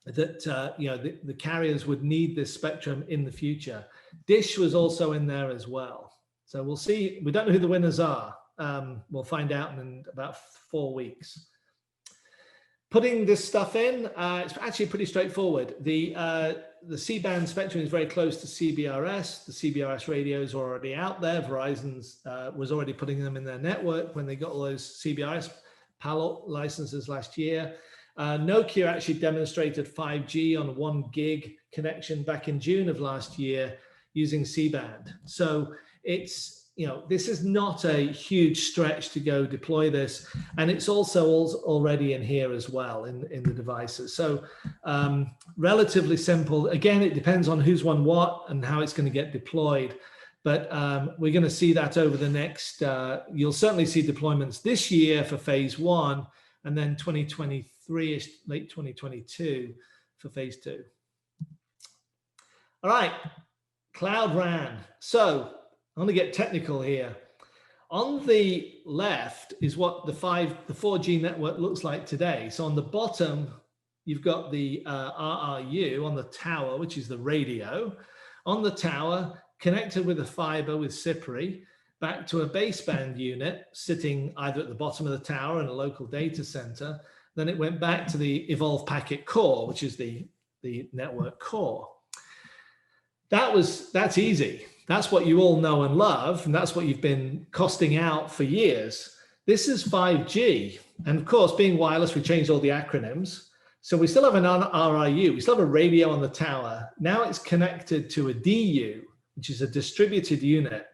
that the carriers would need this spectrum in the future. Dish was also in there as well. So we'll see. We don't know who the winners are. We'll find out in about 4 weeks. Putting this stuff in, it's actually pretty straightforward. The C-band spectrum is very close to CBRS. The CBRS radios are already out there. Verizon's was already putting them in their network when they got all those CBRS PAL licenses last year. Nokia actually demonstrated 5G on a 1 gig connection back in June of last year using C-band. So it's, this is not a huge stretch to go deploy this. And it's also already in here as well in the devices. So relatively simple. Again, it depends on who's won what and how it's going to get deployed. But we're going to see that over the next, you'll certainly see deployments this year for phase 1, and then 2023-ish, late 2022 for phase 2. All right, Cloud RAN. So I'm going to get technical here. On the left is what the 4G network looks like today. So on the bottom, you've got the RRU on the tower, which is the radio. On the tower, connected with a fiber with CPRI, back to a baseband unit sitting either at the bottom of the tower in a local data center. Then it went back to the Evolved Packet Core, which is the network core. That's easy. That's what you all know and love, and that's what you've been costing out for years. This is 5G. And of course, being wireless, we changed all the acronyms. So we still have an RRU, we still have a radio on the tower. Now it's connected to a DU, which is a distributed unit.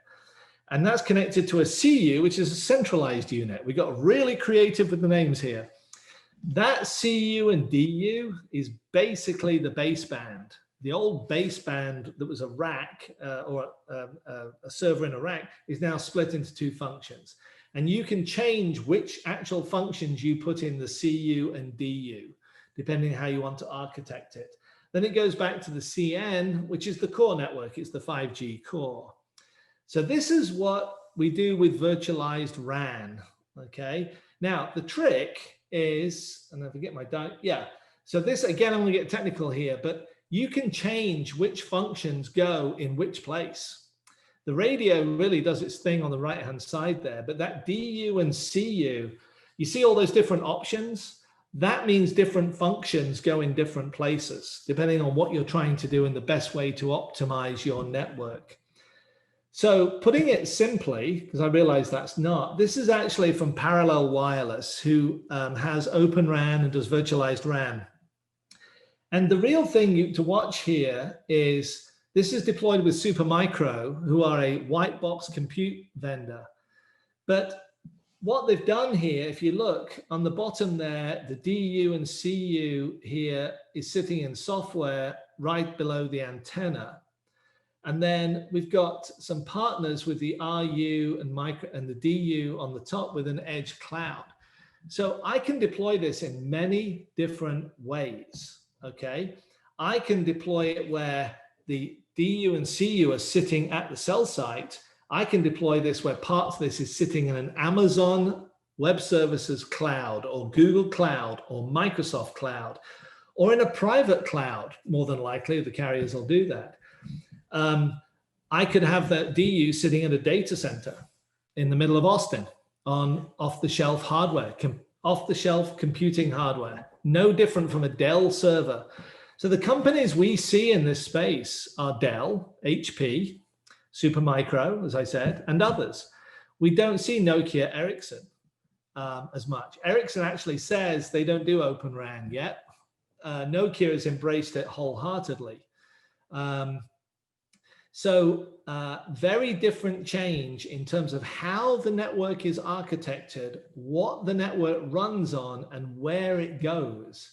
And that's connected to a CU, which is a centralized unit. We got really creative with the names here. That CU and DU is basically the baseband. The old baseband that was a rack or a server in a rack is now split into 2 functions. And you can change which actual functions you put in the CU and DU, depending how you want to architect it. Then it goes back to the CN, which is the core network. It's the 5G core. So this is what we do with virtualized RAN, okay? Now, the trick is, and I forget my, so this, again, I'm gonna get technical here, but you can change which functions go in which place. The radio really does its thing on the right-hand side there, but that DU and CU, you see all those different options? That means different functions go in different places, depending on what you're trying to do and the best way to optimize your network. So putting it simply, because I realize that's not, this is actually from Parallel Wireless, who has Open RAN and does virtualized RAN. And the real thing to watch here is this is deployed with Supermicro, who are a white box compute vendor. But what they've done here, if you look on the bottom there, the DU and CU here is sitting in software right below the antenna. And then we've got some partners with the RU and the DU on the top with an edge cloud. So I can deploy this in many different ways. Okay, I can deploy it where the DU and CU are sitting at the cell site. I can deploy this where parts of this is sitting in an Amazon Web Services cloud or Google Cloud or Microsoft Cloud or in a private cloud, more than likely, the carriers will do that. I could have that DU sitting at a data center in the middle of Austin on off-the-shelf hardware, off-the-shelf computing hardware. No different from a Dell server. So the companies we see in this space are Dell, HP, Supermicro, as I said, and others. We don't see Nokia, Ericsson as much. Ericsson actually says they don't do Open RAN yet. Nokia has embraced it wholeheartedly. So very different change in terms of how the network is architected, what the network runs on, and where it goes.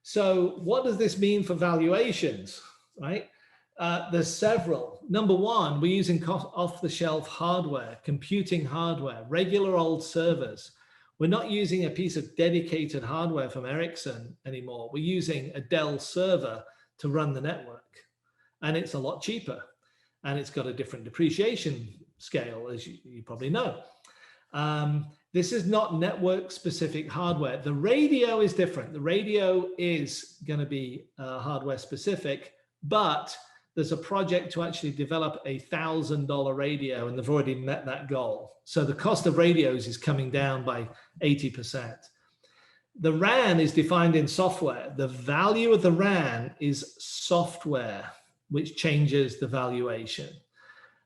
So what does this mean for valuations, right? There's several. Number one, we're using off-the-shelf hardware, computing hardware, regular old servers. We're not using a piece of dedicated hardware from Ericsson anymore. We're using a Dell server to run the network. And it's a lot cheaper. And it's got a different depreciation scale, as you probably know. This is not network specific hardware. The radio is different. The radio is going to be hardware specific, but there's a project to actually develop a $1,000 radio, and they've already met that goal. So the cost of radios is coming down by 80%. The RAN is defined in software. The value of the RAN is software, which changes the valuation.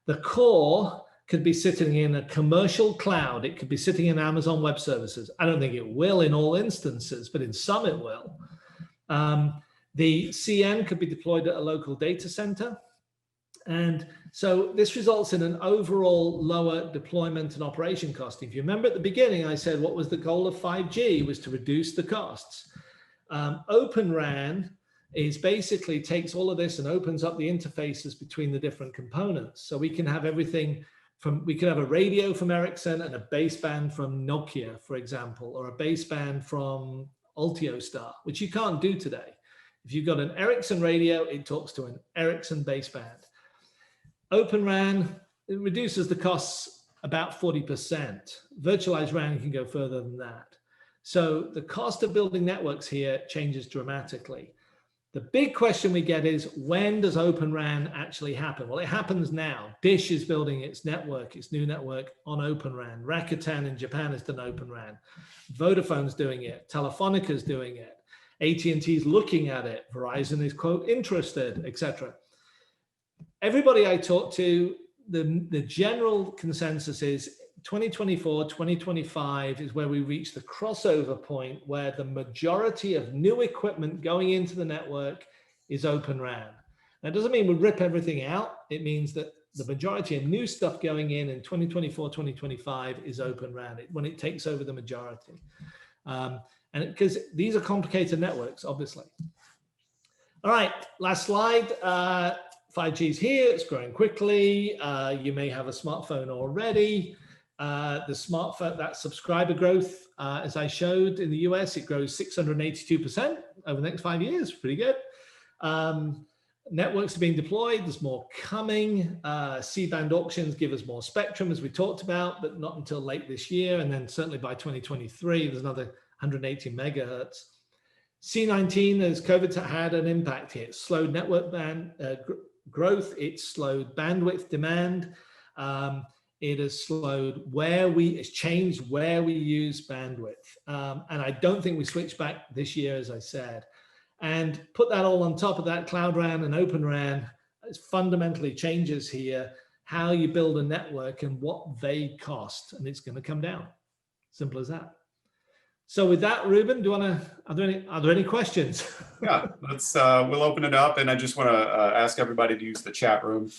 The core could be sitting in a commercial cloud. It could be sitting in Amazon Web Services. I don't think it will in all instances, but in some it will. The CN could be deployed at a local data center. And so this results in an overall lower deployment and operation cost. If you remember at the beginning, I said what was the goal of 5G was to reduce the costs. Open RAN is basically takes all of this and opens up the interfaces between the different components. So we can have everything from, we can have a radio from Ericsson and a baseband from Nokia, for example, or a baseband from Altiostar, which you can't do today. If you've got an Ericsson radio, it talks to an Ericsson baseband. Open RAN, it reduces the costs about 40%. Virtualized RAN can go further than that. So the cost of building networks here changes dramatically. The big question we get is, when does Open RAN actually happen? Well, it happens now. Dish is building its network, its new network on Open RAN. Rakuten in Japan has done Open RAN. Vodafone's doing it. Telefonica's doing it. AT&T's looking at it. Verizon is, quote, interested, etc. Everybody I talk to, the general consensus is 2024, 2025 is where we reach the crossover point where the majority of new equipment going into the network is Open RAN. That doesn't mean we rip everything out. It means that the majority of new stuff going in 2024, 2025 is Open RAN, when it takes over the majority. And because these are complicated networks, obviously. All right, last slide. 5G is here, it's growing quickly. You may have a smartphone already. The smartphone, that subscriber growth, as I showed in the US, it grows 682% over the next 5 years, pretty good. Networks are being deployed, there's more coming. C-band auctions give us more spectrum, as we talked about, but not until late this year. And then certainly by 2023, there's another 180 megahertz. C-19, as COVID had an impact here, it slowed network band growth, it slowed bandwidth demand. It has slowed it's changed where we use bandwidth. And I don't think we switch back this year, as I said. And put that all on top of that, Cloud RAN and Open RAN, it fundamentally changes here how you build a network and what they cost, and it's going to come down. Simple as that. So with that, Ruben, are there any questions? Yeah, we'll open it up, and I just want to ask everybody to use the chat room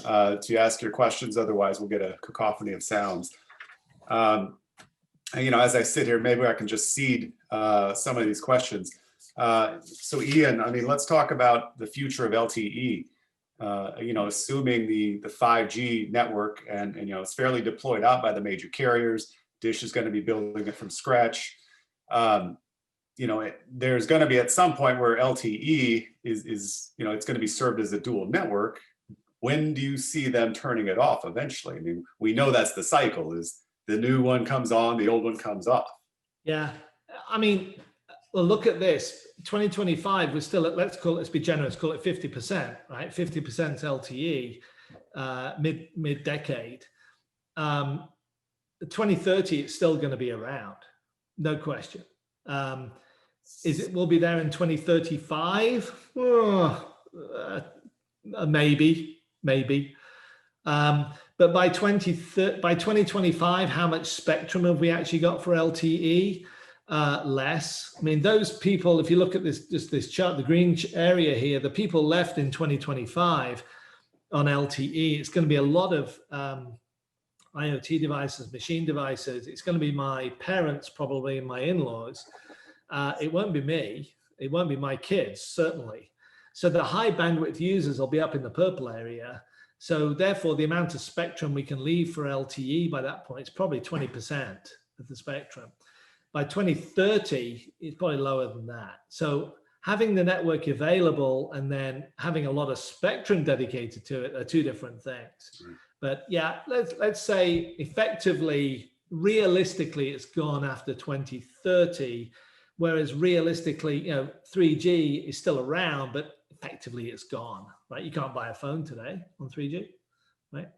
to ask your questions. Otherwise, we'll get a cacophony of sounds. And, as I sit here, maybe I can just seed some of these questions. So Iain, let's talk about the future of LTE. Assuming the 5G network and it's fairly deployed out by the major carriers. Dish is going to be building it from scratch. There's going to be at some point where LTE is it's going to be served as a dual network. When do you see them turning it off eventually? We know that's the cycle, is the new one comes on, the old one comes off. Yeah. Well, look at this. 2025, we're still at, let's be generous, call it 50%, right? 50% LTE, mid-decade. 2030, it's still going to be around, no question. Will be there in 2035? Maybe. But by 2025, how much spectrum have we actually got for LTE? Less. Those people, if you look at this chart, the green area here, the people left in 2025 on LTE, it's going to be a lot of IoT devices, machine devices. It's going to be my parents, probably, and my in-laws. It won't be me. It won't be my kids, certainly. So the high bandwidth users will be up in the purple area. So therefore, the amount of spectrum we can leave for LTE by that point is probably 20% of the spectrum. By 2030, it's probably lower than that. So having the network available and then having a lot of spectrum dedicated to it are two different things. Right. But yeah, let's say effectively realistically it's gone after 2030, whereas realistically, 3G is still around, but effectively it's gone, right? You can't buy a phone today on 3G, right?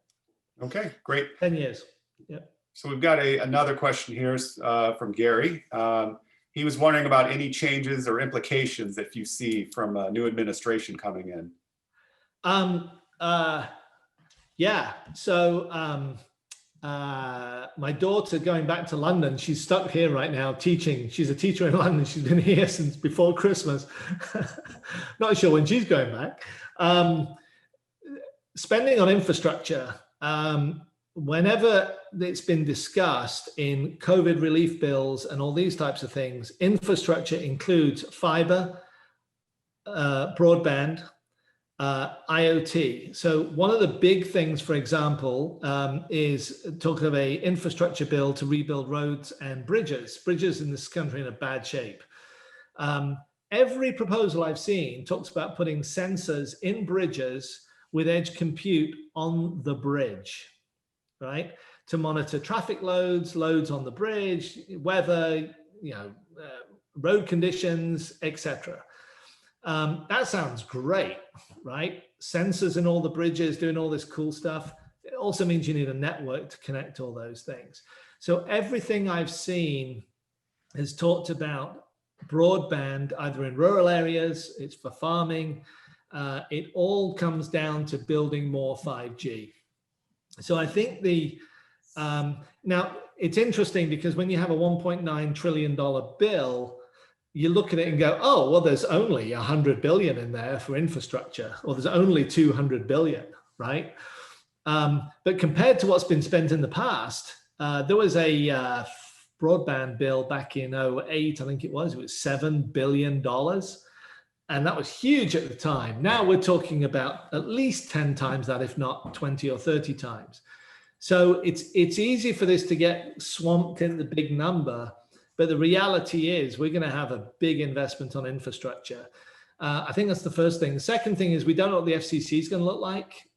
Okay, great. 10 years. Yep. So we've got another question here from Gary. He was wondering about any changes or implications that you see from a new administration coming in. Yeah. So my daughter going back to London, she's stuck here right now teaching. She's a teacher in London. She's been here since before Christmas. Not sure when she's going back. Spending on infrastructure. Whenever it's been discussed in COVID relief bills and all these types of things, infrastructure includes fiber, broadband, IoT. So one of the big things, for example, is talk of a infrastructure bill to rebuild roads and bridges. Bridges in this country in a bad shape. Every proposal I've seen talks about putting sensors in bridges with edge compute on the bridge, right? To monitor traffic loads on the bridge, weather, road conditions, etc. That sounds great, right? Sensors in all the bridges, doing all this cool stuff. It also means you need a network to connect all those things. So everything I've seen has talked about broadband, either in rural areas, it's for farming. It all comes down to building more 5G. So I think now it's interesting because when you have a $1.9 trillion bill, you look at it and go, oh, well, there's only 100 billion in there for infrastructure, or there's only 200 billion, right? But compared to what's been spent in the past, there was a broadband bill back in 2008, I think it was $7 billion. And that was huge at the time. Now we're talking about at least 10 times that, if not 20 or 30 times. So it's easy for this to get swamped in the big number. But the reality is we're going to have a big investment on infrastructure. I think that's the first thing. The second thing is we don't know what the FCC is going to look like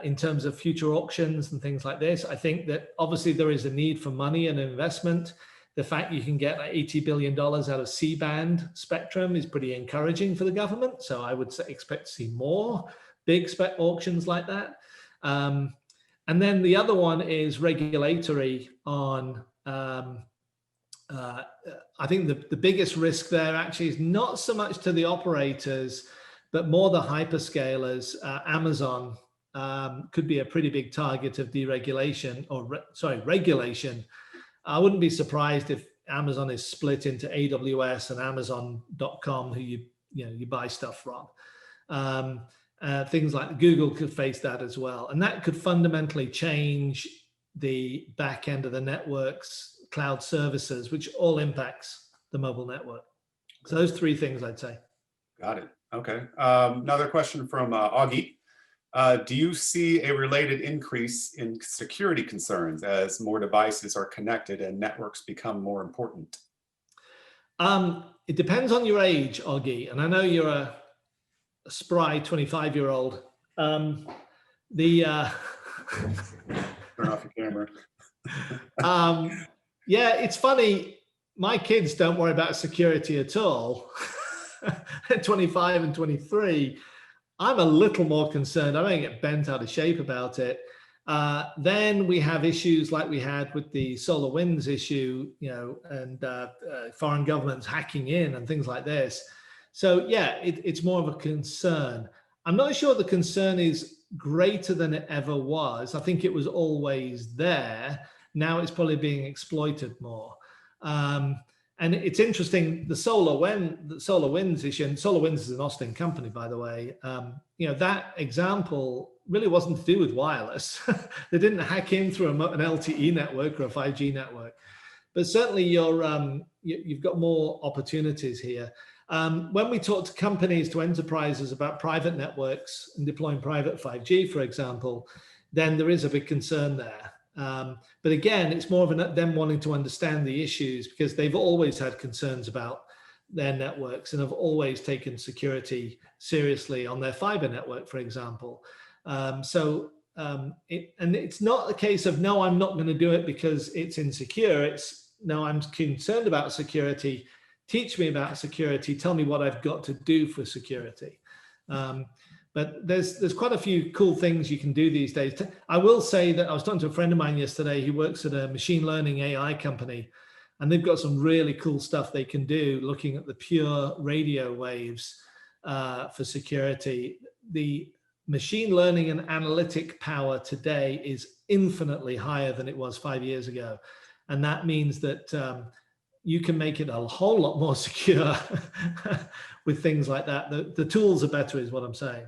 in terms of future auctions and things like this. I think that obviously there is a need for money and investment. The fact you can get $80 billion out of C-band spectrum is pretty encouraging for the government. So I would expect to see more big auctions like that. And then the other one is regulatory on, I think the biggest risk there actually is not so much to the operators, but more the hyperscalers. Amazon could be a pretty big target of deregulation regulation. I wouldn't be surprised if Amazon is split into AWS and Amazon.com, who you buy stuff from. Things like Google could face that as well. And that could fundamentally change the back end of the networks, cloud services, which all impacts the mobile network. So those three things I'd say. Got it. Okay. Another question from Augie. Do you see a related increase in security concerns as more devices are connected and networks become more important? It depends on your age, Augie, and I know you're a spry 25-year-old. Turn off your camera. Yeah, it's funny. My kids don't worry about security at all. At 25 and 23. I'm a little more concerned. I don't get bent out of shape about it. Then we have issues like we had with the SolarWinds issue, and foreign governments hacking in and things like this. So yeah, it's more of a concern. I'm not sure the concern is greater than it ever was. I think it was always there. Now it's probably being exploited more. And it's interesting, the SolarWinds issue, and SolarWinds is an Austin company, by the way. That example really wasn't to do with wireless. They didn't hack in through an LTE network or a 5G network. But certainly you've got more opportunities here. When we talk to companies, to enterprises about private networks and deploying private 5G, for example, then there is a big concern there. But again, it's more of them wanting to understand the issues because they've always had concerns about their networks and have always taken security seriously on their fiber network, for example. So and it's not a case of, no, I'm not going to do it because it's insecure. It's, no, I'm concerned about security. Teach me about security. Tell me what I've got to do for security. But there's quite a few cool things you can do these days. I will say that I was talking to a friend of mine yesterday. He works at a machine learning AI company, and they've got some really cool stuff they can do looking at the pure radio waves for security. The machine learning and analytic power today is infinitely higher than it was 5 years ago. And that means that you can make it a whole lot more secure with things like that. The tools are better is what I'm saying.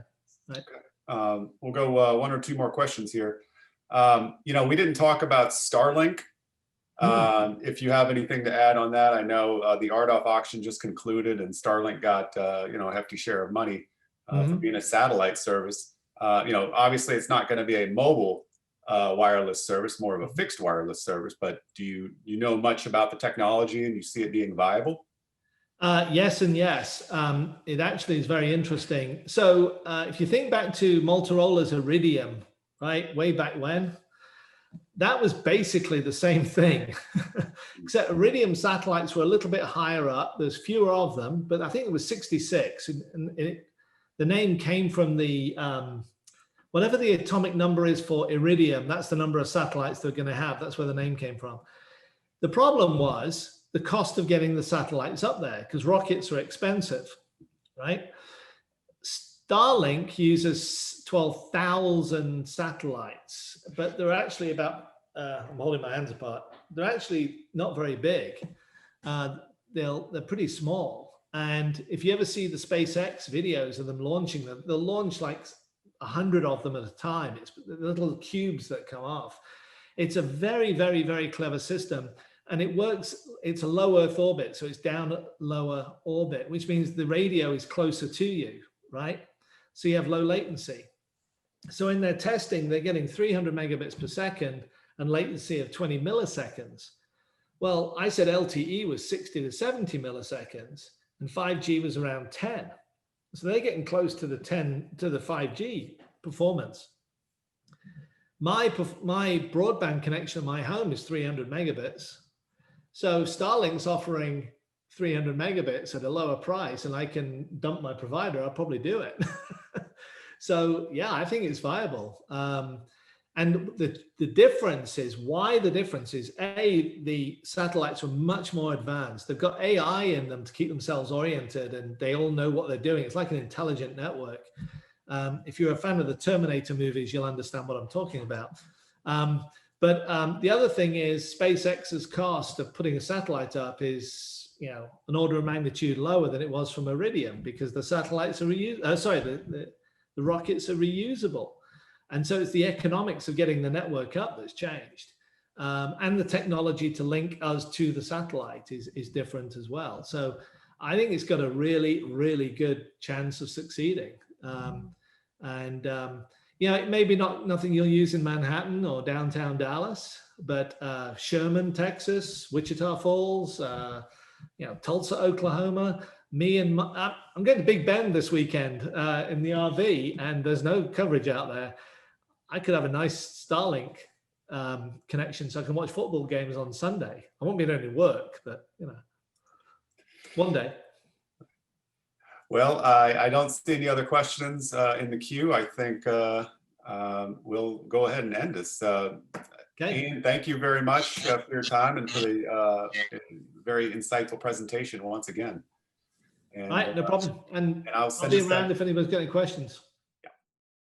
Right. Okay. We'll go one or two more questions here. We didn't talk about Starlink. If you have anything to add on that, I know the RDOF auction just concluded and Starlink got a hefty share of money for being a satellite service. Obviously it's not going to be a mobile wireless service, more of a fixed wireless service, but do you know much about the technology and you see it being viable? Yes and yes. It actually is very interesting. So if you think back to Motorola's Iridium, right, way back when, that was basically the same thing, except Iridium satellites were a little bit higher up. There's fewer of them, but I think it was 66. And the name came from the, whatever the atomic number is for Iridium, that's the number of satellites they're going to have. That's where the name came from. The problem was the cost of getting the satellites up there, because rockets are expensive, right? Starlink uses 12,000 satellites, but they're actually about, I'm holding my hands apart, they're actually not very big. They're pretty small. And if you ever see the SpaceX videos of them launching them, they'll launch like 100 of them at a time. It's the little cubes that come off. It's a very, very, very clever system. And it works, it's a low Earth orbit, so it's down at lower orbit, which means the radio is closer to you, right? So you have low latency. So in their testing, they're getting 300 megabits per second and latency of 20 milliseconds. Well, I said LTE was 60 to 70 milliseconds and 5G was around 10. So they're getting close to the 5G performance. My broadband connection at my home is 300 megabits. So Starlink's offering 300 megabits at a lower price and I can dump my provider, I'll probably do it. So yeah, I think it's viable. And the difference is, why the difference is, the satellites are much more advanced. They've got AI in them to keep themselves oriented and they all know what they're doing. It's like an intelligent network. If you're a fan of the Terminator movies, you'll understand what I'm talking about. But the other thing is SpaceX's cost of putting a satellite up is, an order of magnitude lower than it was from Iridium, because the satellites are the rockets are reusable. And so it's the economics of getting the network up that's changed. And the technology to link us to the satellite is different as well. So I think it's got a really, really good chance of succeeding. It may be nothing you'll use in Manhattan or downtown Dallas, but Sherman, Texas, Wichita Falls, Tulsa, Oklahoma. I'm going to Big Bend this weekend in the RV, and there's no coverage out there. I could have a nice Starlink connection so I can watch football games on Sunday. I won't be doing any work, but one day. Well, I don't see any other questions in the queue. I think we'll go ahead and end this. Okay. Iain, thank you very much for your time and for the very insightful presentation once again. And, right, no problem. And I'll be around if anybody's got any questions.